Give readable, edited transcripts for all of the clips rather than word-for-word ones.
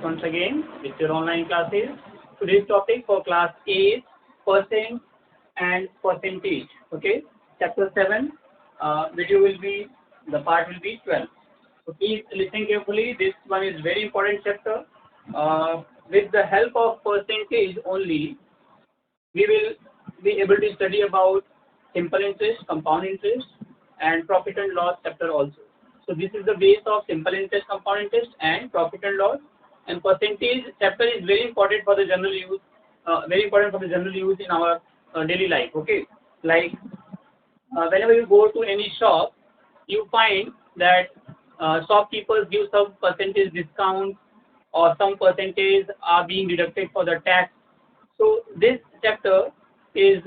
once again with your online classes. Today's topic for class 8, percent and percentage. Okay, chapter 7, video will be, the part will be 12. So please listen carefully. This one is very important chapter. With the help of percentage only, we will be able to study about simple interest, compound interest, and profit and loss chapter also. So this is the base of simple interest, compound interest, and profit and loss. And percentage chapter is very important for the general use. In our daily life. Okay, like whenever you go to any shop, you find that shopkeepers give some percentage discount or some percentage are being deducted for the tax. So this chapter is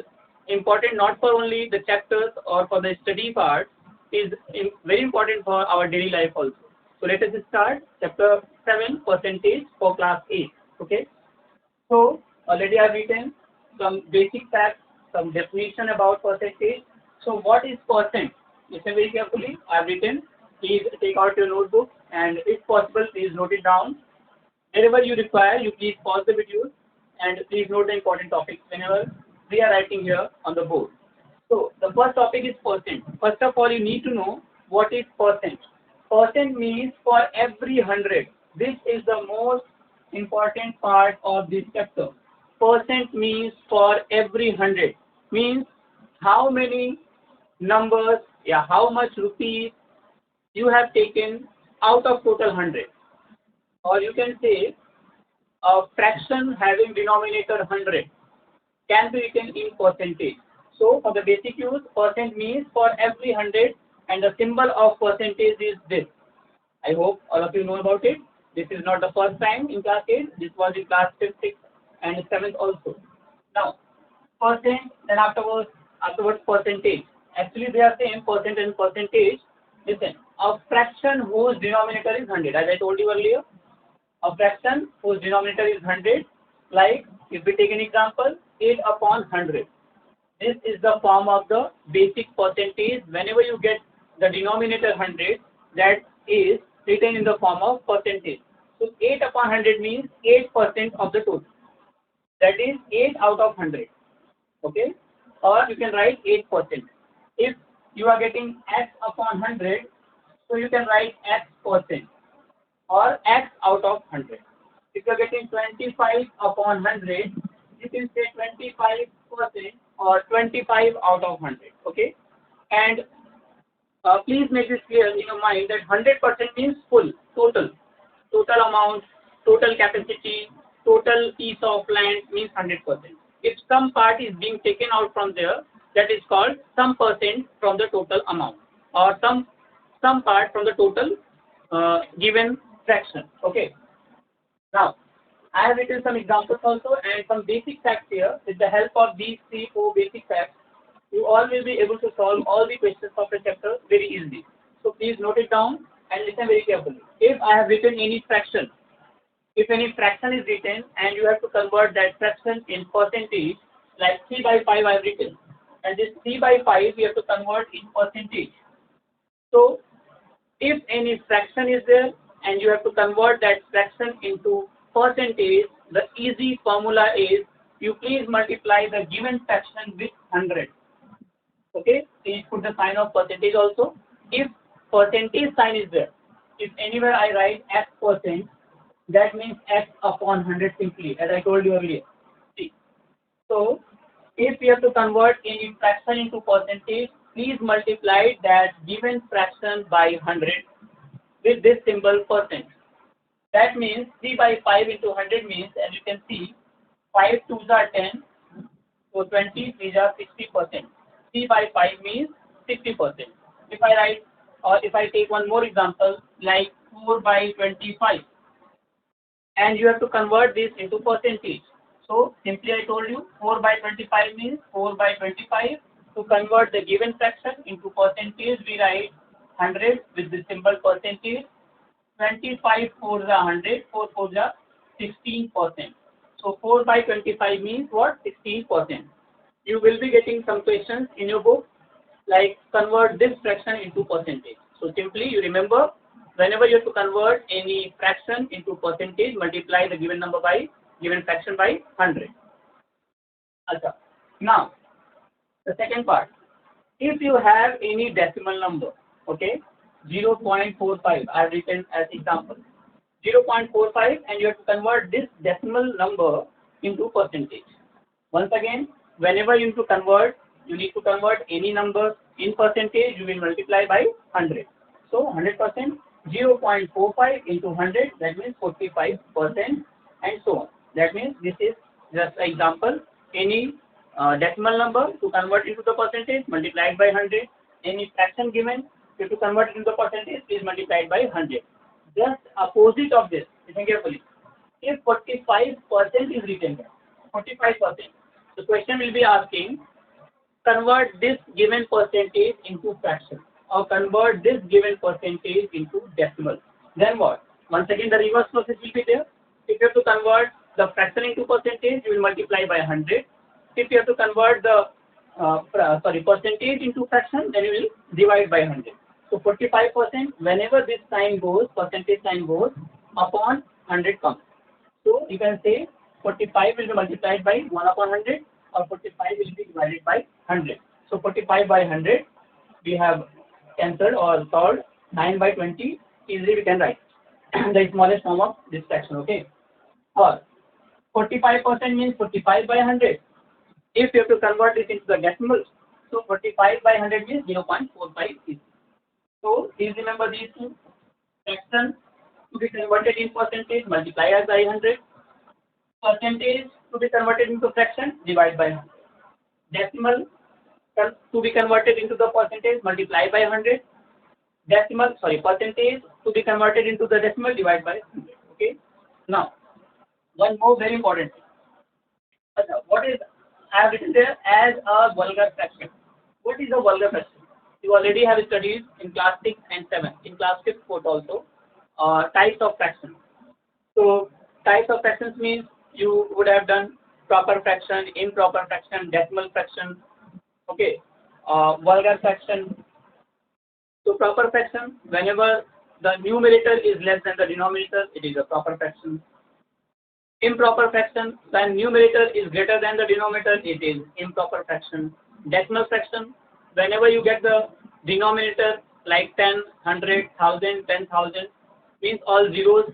important not for only the chapters or for the study part, is very important for our daily life also. So let us start chapter 7, percentage for class 8. Okay. So already I have written some basic facts, some definition about percentage. So what is percent? Listen very carefully. I have written. Please take out your notebook and if possible, please note it down. Wherever you require, you please pause the video and please note the important topics whenever we are writing here on the board. So the first topic is percent. First of all, you need to know what is percent. Percent means for every 100. This is the most important part of this chapter. Percent means for every 100. Means how many numbers, how much rupees you have taken out of total 100. Or you can say a fraction having denominator 100 can be written in percentage. So for the basic use, percent means for every 100 and the symbol of percentage is this. I hope all of you know about it. This is not the first time in class 8. This was in class 5th, 6th and 7th also. Now, percent, then afterwards percentage. Actually they are same, percent and percentage. Listen, a fraction whose denominator is 100. As I told you earlier, a fraction whose denominator is 100. Like if we take an example, 8 upon 100. This is the form of the basic percentage. Whenever you get the denominator 100, that is written in the form of percentage. So 8 upon 100 means 8% of the total. That is 8 out of 100. Okay? Or you can write 8%. If you are getting x upon 100, so you can write x percent or x out of 100. If you are getting 25 upon 100, you can say 25% or 25 out of 100. Okay? And please make this clear in your mind that 100% means full, total amount, total capacity, total piece of land means 100%. If some part is being taken out from there, that is called some percent from the total amount or some part from the total given fraction. Okay. Now, I have written some examples also and some basic facts here. With the help of these 3-4 basic facts, you all will be able to solve all the questions of the chapter very easily. So please note it down and listen very carefully. If I have written any fraction, if any fraction is written and you have to convert that fraction in percentage, like 3 by 5 I have written, and this 3 by 5 we have to convert in percentage. So if any fraction is there and you have to convert that fraction into percentage, the easy formula is you please multiply the given fraction with 100. Okay, please put the sign of percentage also. If percentage sign is there, if anywhere I write x percent, that means x upon 100 simply, as I told you earlier. See. So if you have to convert any fraction into percentage, please multiply that given fraction by 100 with this symbol percent. That means 3 by 5 into 100 means, as you can see, 5 2s are 10, so 20 3s are 60%. 3 by 5 means 60%. If I write, or if I take one more example, like 4 by 25, and you have to convert this into percentage. So simply I told you 4 by 25 means 4 by 25. To convert the given fraction into percentage, we write 100 with the symbol percentage. 25 4s are 100, 4 4s are 16%. So 4 by 25 means what? 16%. You will be getting some questions in your book like convert this fraction into percentage. So simply you remember whenever you have to convert any fraction into percentage, multiply the given number by given fraction by 100. Okay. Now, the second part. If you have any decimal number, okay, 0.45, I have written as example, 0.45, and you have to convert this decimal number into percentage. Once again, whenever you need to convert any number in percentage, you will multiply by 100. So 100%, 0.45 into 100, that means 45%, and so on. That means this is just an example. Any decimal number to convert into the percentage, multiplied by 100. Any fraction given, to convert it into the percentage, is multiplied by 100. Just opposite of this, listen carefully. If 45% is written here, 45%, the question will be asking, convert this given percentage into fraction, or convert this given percentage into decimal. Then what? Once again, the reverse process will be there. If you have to convert the fraction into percentage, you will multiply by 100. If you have to convert the percentage into fraction, then you will divide by 100. So 45%, whenever this sign goes, percentage sign goes, upon 100 comes. So you can say 45 will be multiplied by 1 upon 100, or 45 will be divided by 100. So 45 by 100, we have cancelled or solved. 9 by 20, easily we can write the smallest form of this fraction, okay? Or 45% means 45 by 100. If you have to convert it into the decimal, so 45 by 100 means 0.45. So please remember these two. Fraction to be converted in percentage, multiply by 100. Percentage to be converted into fraction, divide by 100. Decimal to be converted into the percentage, multiply by 100. Percentage to be converted into the decimal, divide by 100. Okay. Now, one more very important thing. What is, I have written there as a vulgar fraction. What is a vulgar fraction? You already have studied in class 6 and 7, in class 5, 4 also, types of fractions. So, types of fractions means you would have done proper fraction, improper fraction, decimal fraction, okay, vulgar fraction. So, proper fraction, whenever the numerator is less than the denominator, it is a proper fraction. Improper fraction, when numerator is greater than the denominator, it is improper fraction. Decimal fraction, whenever you get the denominator like 10, 100, 1000, 10,000, means all zeros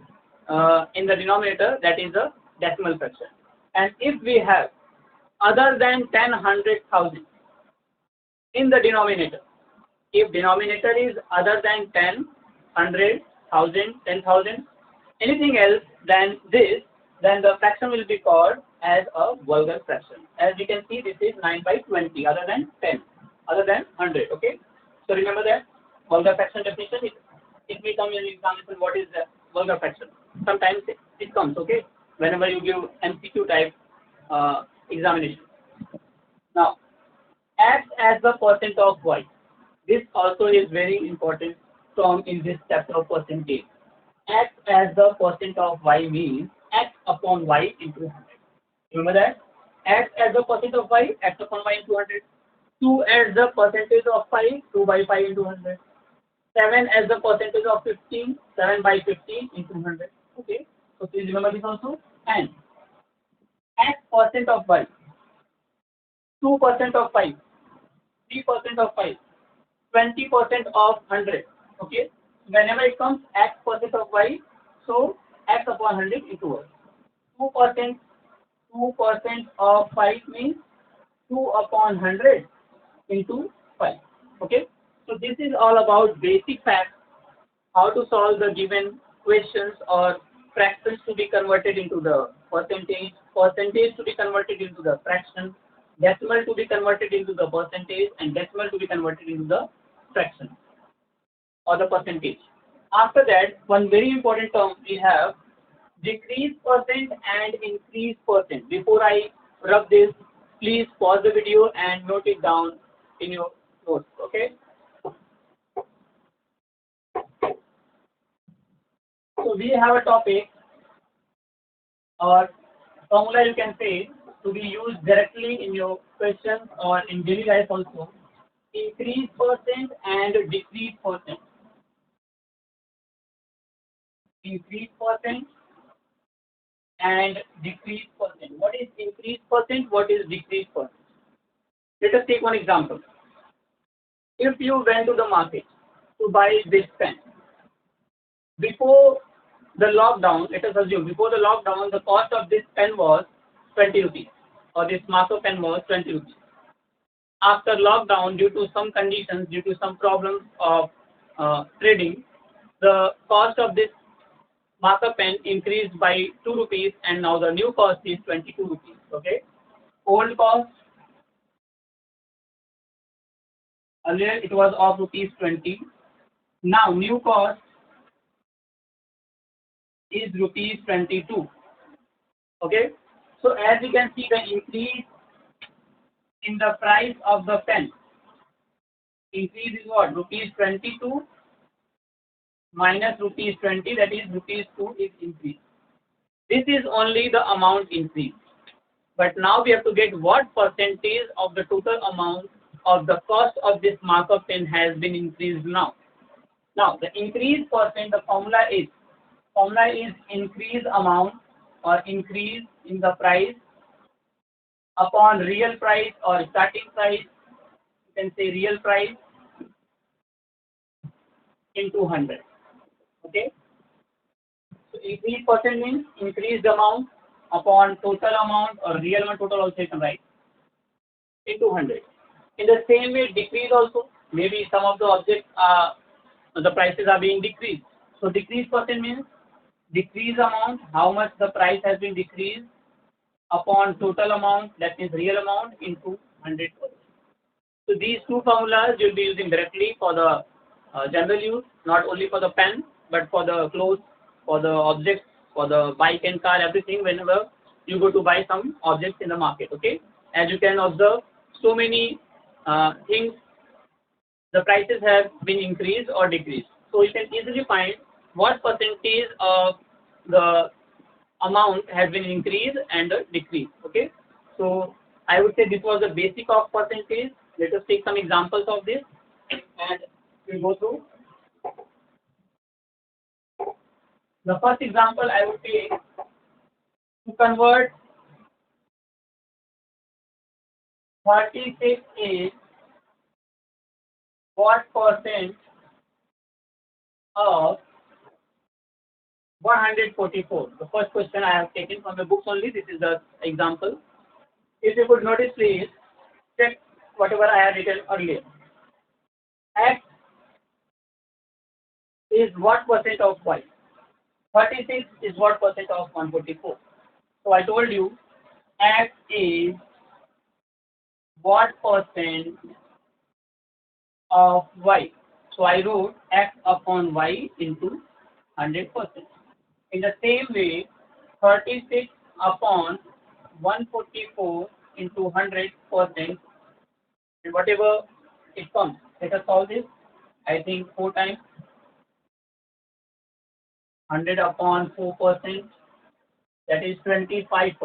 in the denominator, that is a decimal fraction. And if we have other than 10, 100, 1000 in the denominator, if denominator is other than 10, 100, 1000, 10,000, anything else than this, then the fraction will be called as a vulgar fraction. As you can see, this is 9 by 20, other than 10, other than 100, okay? So remember that, vulgar fraction definition, it may come in example, what is the vulgar fraction? Sometimes it comes, okay? Whenever you give MCQ type examination. Now, X as the percent of Y. This also is very important term in this chapter of percentage. X as the percent of Y means X upon Y into 100. Remember that? X as the percent of Y, X upon Y into 100. 2 as the percentage of 5, 2 by 5 into 100. 7 as the percentage of 15, 7 by 15 into 100. Okay. So please remember this also. And X percent of Y, 2% of 5, 3% of 5, 20% of 100. Okay. Whenever it comes X percent of Y, so X upon 100 into 1. 2% of 5 means 2 upon 100 into 5. Okay. So this is all about basic facts, how to solve the given questions or fractions to be converted into the percentage, percentage to be converted into the fraction, decimal to be converted into the percentage, and decimal to be converted into the fraction or the percentage. After that, one very important term we have, decrease percent and increase percent. Before I rub this, please pause the video and note it down in your notes, okay? So we have a topic or formula, you can say, to be used directly in your questions or in daily life also. Increase percent and decrease percent. increase percent and decrease percent. What is increase percent? What is decrease percent? Let us take one example. If you went to the market to buy this pen, before the lockdown, let us assume before the lockdown, the cost of this pen was 20 rupees, or this marker pen was 20 rupees. After lockdown, due to some conditions, due to some problems of trading, the cost of this marker pen increased by 2 rupees, and now the new cost is 22 rupees. Okay, old cost earlier it was of rupees 20. Now new cost is rupees 22. Okay, so as you can see, the increase in the price of the pen, increase is what? Rupees 22 minus rupees 20, that is rupees 2 is increase. This is only the amount increase. But now we have to get what percentage of the total amount of the cost of this marker pen has been increased now. Now the increase percent, the formula is increase amount or increase in the price upon real price or starting price. You can say real price into 100. Okay. So increase percent means increased amount upon total amount or real amount, total also you can write, into 100. In the same way, decrease also, maybe some of the objects the prices are being decreased. So decrease percent means decrease amount, how much the price has been decreased upon total amount, that means real amount, into 100%. So these two formulas you'll be using directly for the general use, not only for the pen, but for the clothes, for the objects, for the bike and car, everything, whenever you go to buy some objects in the market. Okay, as you can observe, so many things, the prices have been increased or decreased. So you can easily find what percentage of the amount has been increased and decreased. Okay, so I would say this was the basic of percentage. Let us take some examples of this and we'll go through. The first example I would take, to convert 36 is what percent of 144. The first question I have taken from the books only. This is the example. If you could notice, please check whatever I have written earlier. X is what percent of Y? 36 is what percent of 144? So I told you X is what percent of Y. So I wrote X upon Y into 100%. In the same way, 36 upon 144 into 100%, and whatever it comes. Let us solve this. I think 4 times. 100 upon 4%, that is 25%.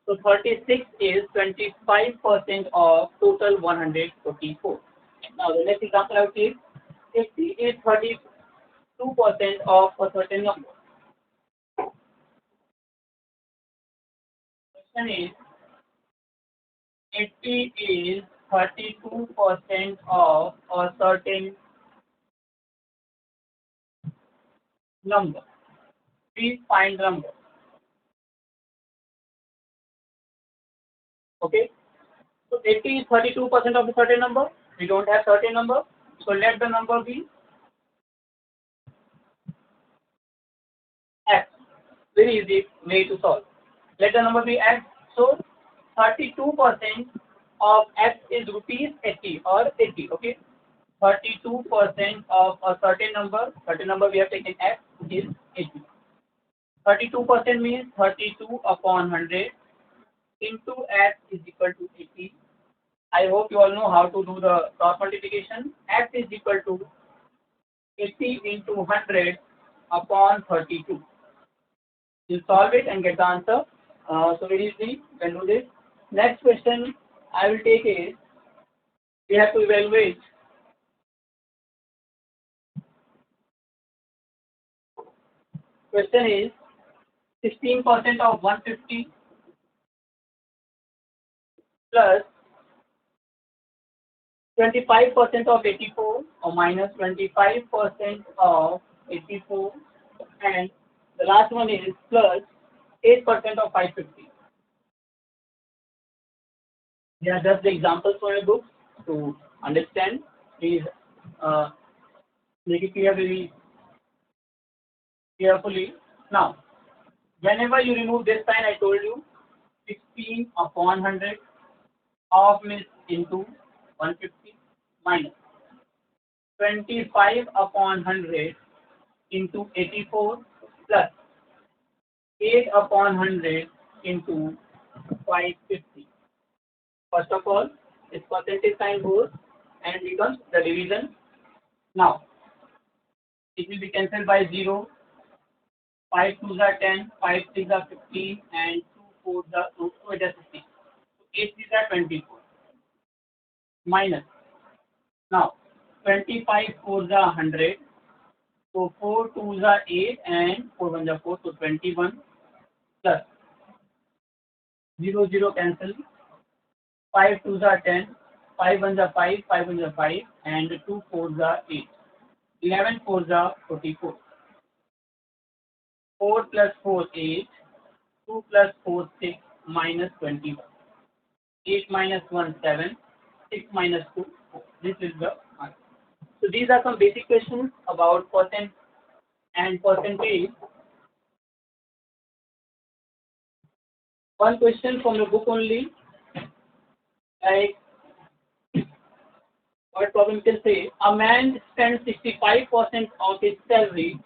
So 36 is 25% of total 144. Now the next example I will take, 50 is 32% of a certain number. Question is, 80 is 32% of a certain number. Please find the number. Okay. So 80 is 32% of a certain number. We don't have certain number. So let the number be X. Very easy way to solve. Let the number be X. So 32% of X is rupees 80 or 80. Okay. 32% of a certain number we have taken X is 80. 32% means 32 upon 100 into X is equal to 80. I hope you all know how to do the cross multiplication. X is equal to 80 into 100 upon 32. You solve it and get the answer. So very easy, you can do this. Next question I will take is, we have to evaluate question is 16% of 150 plus 25% of 84 or minus 25% of 84, and the last one is plus 8% of 550. They are just the examples for your book to understand. Please make it clear very carefully. Now, whenever you remove this sign, I told you 16 upon 100 of means into 150 minus 25 upon 100 into 84 plus 8 upon 100 into 550. First of all, this percentage sign goes and becomes the division. Now, it will be cancelled by 0. 5 2s are 10, 5 3s are 15, and 2 4s are 2, so it is 16. So 8 3s are 24. Minus. Now, 25 4s are 100. So 4 2s are 8 and 4 1s are 4, so 21 plus 0 0 cancel. 5 2s are 10, 5 1s are 5, 5 1s are 5, and 2 4s are 8. 11 4s are 44. 4 plus 4 8, 2 plus 4 6, minus 21. 8 minus 1 7, 6 minus 2 4. This is the answer. So these are some basic questions about percent and percentage. One question from the book only, like what problem can say, a man spends 65% of his salary.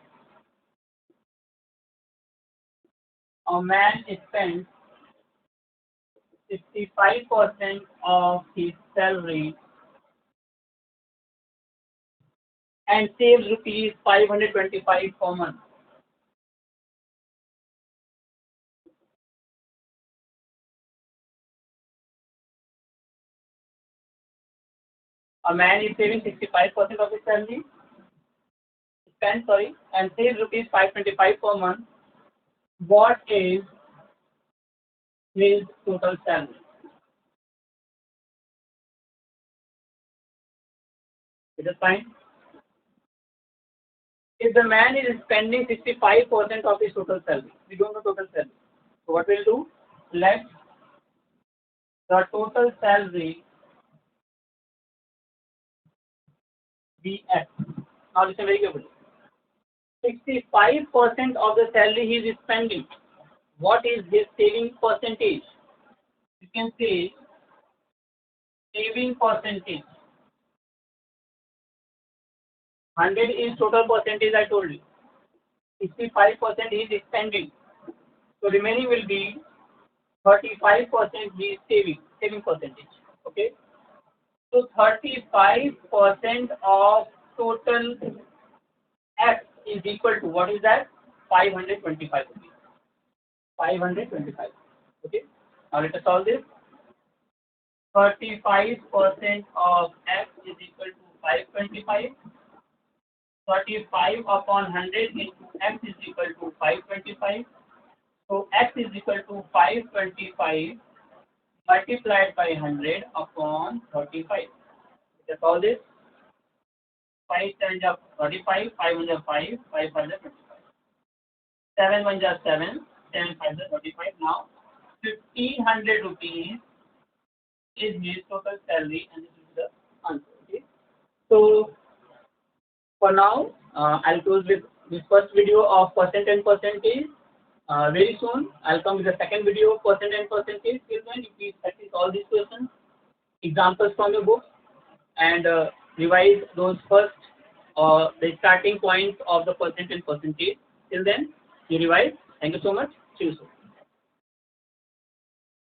A man spends 65% of his salary and saves rupees 525 per month. A man is saving 65% of his salary, and saves rupees 525 per month. What is his total salary? It is fine. If the man is spending 65% of his total salary, we don't know total salary. So what we'll do? Let the total salary be F. Now listen very carefully. 65% of the salary he is spending. What is his saving percentage? You can say saving percentage. 100 is total percentage I told you. 65% he is spending. So remaining will be 35% he is saving percentage. Okay. So 35% of total F is equal to, what is that? 525 rupees. 525. Okay. Now let us solve this. 35% of F is equal to 525. 35 upon 100 into F is equal to 525. So F is equal to 525 multiplied by 100 upon 35. Let us solve this. 5 times 35, 5 1 is 5, 5 5 is 25. 7 1 is 7, 7 5 is 35. Now 1500 rupees is his total salary, and this is the answer. Okay. So for now, I'll close with this first video of percent and percentage. Very soon, I'll come with the second video of percent and percentage. Till then, you please practice all these questions, examples from your book, and revise those first the starting points of the percent and percentage. Till then, you revise. Thank you so much. See you soon.